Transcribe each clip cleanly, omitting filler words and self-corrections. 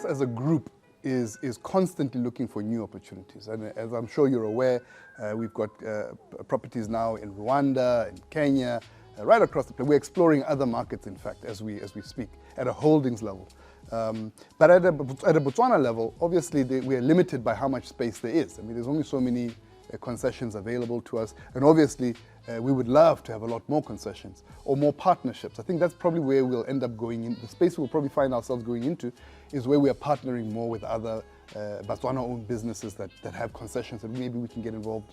CAS as a group is constantly looking for new opportunities. And as I'm sure you're aware, we've got properties now in Rwanda, in Kenya, right across the place. We're exploring other markets, in fact, as we speak, at a holdings level. But at a Botswana level, obviously, we are limited by how much space there is. I mean, there's only so many concessions available to us. And obviously, we would love to have a lot more concessions or more partnerships. I think that's probably where we'll end up going in. The space we'll probably find ourselves going into is where we are partnering more with other Botswana-owned businesses that have concessions and maybe we can get involved.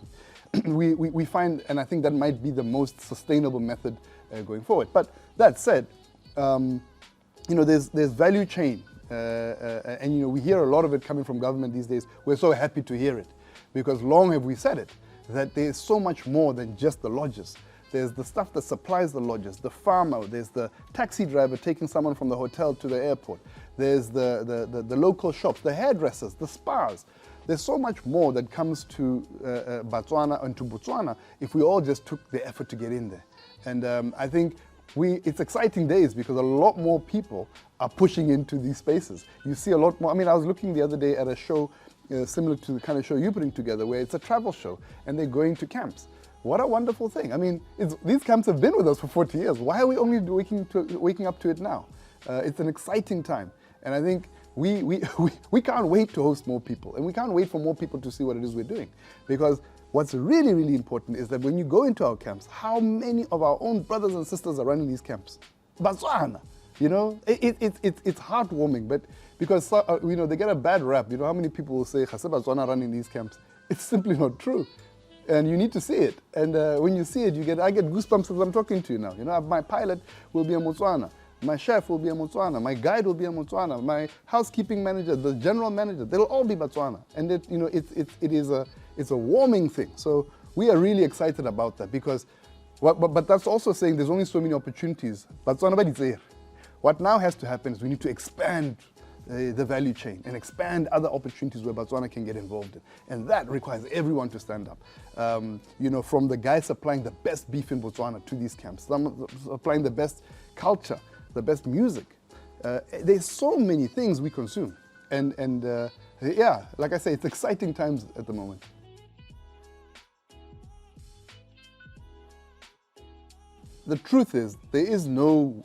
we find, and I think that might be the most sustainable method going forward. But that said, you know, there's value chain, and you know, we hear a lot of it coming from government these days. We're so happy to hear it, because long have we said it, that there's so much more than just the lodges. There's the stuff that supplies the lodges, the farmer, there's the taxi driver taking someone from the hotel to the airport, there's the local shops, the hairdressers, the spas. There's so much more that comes to Botswana and to Botswana if we all just took the effort to get in there. And I think it's exciting days because a lot more people are pushing into these spaces. You see a lot more. I mean, I was looking the other day at a show similar to the kind of show you're putting together, where it's a travel show and they're going to camps. What a wonderful thing. I mean, these camps have been with us for 40 years. Why are we only waking up to it now? It's an exciting time. And I think we can't wait to host more people. And we can't wait for more people to see what it is we're doing. Because what's really, really important is that when you go into our camps, how many of our own brothers and sisters are running these camps? Botswana. You know, it's heartwarming, but because you know, they get a bad rap. You know how many people will say, Botswana running these camps? It's simply not true. And you need to see it. And when you see it, I get goosebumps as I'm talking to you now. You know, my pilot will be a Botswana. My chef will be a Botswana. My guide will be a Botswana. My housekeeping manager, the general manager, they'll all be Botswana. And you know, it's a warming thing. So we are really excited about that because, but that's also saying there's only so many opportunities. Botswana ba di tsere. What now has to happen is we need to expand the value chain and expand other opportunities where Botswana can get involved in. And that requires everyone to stand up. You know, from the guys supplying the best beef in Botswana to these camps, some supplying the best culture, the best music. There's so many things we consume. And yeah, like I say, it's exciting times at the moment. The truth is, there is no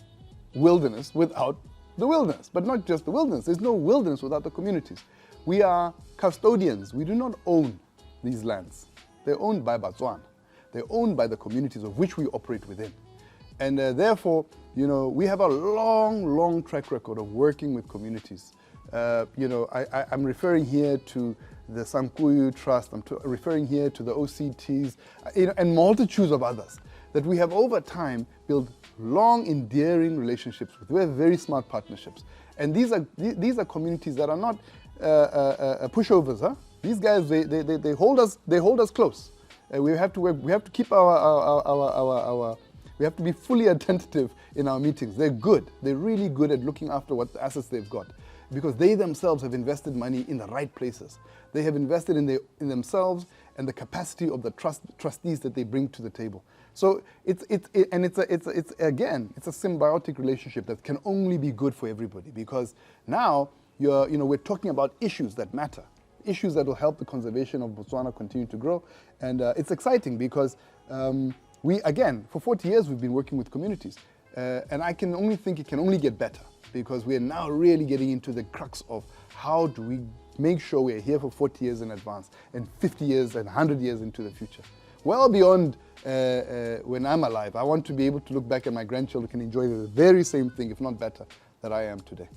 wilderness without the wilderness, but not just the wilderness. There's no wilderness without the communities. We are custodians. We do not own these lands. They're owned by Botswana. They're owned by the communities of which we operate within. And therefore, you know, we have a long, long track record of working with communities. You know, I'm referring here to the Sankuyu Trust, I'm referring here to the OCTs, you know, and multitudes of others that we have over time built long, endearing relationships with. We have very smart partnerships. And these are communities that are not pushovers, huh? These guys, they hold us close. We have to work, we have to keep we have to be fully attentive in our meetings. They're good. They're really good at looking after what the assets they've got, because they themselves have invested money in the right places. They have invested in themselves and the capacity of the trustees that they bring to the table. So it's a symbiotic relationship that can only be good for everybody, because now we're talking about issues that matter, issues that will help the conservation of Botswana continue to grow. And it's exciting because for 40 years we've been working with communities, and I can only think it can only get better, because we are now really getting into the crux of how do we make sure we're here for 40 years in advance and 50 years and 100 years into the future. Well beyond when I'm alive, I want to be able to look back at my grandchildren and enjoy the very same thing, if not better, that I am today.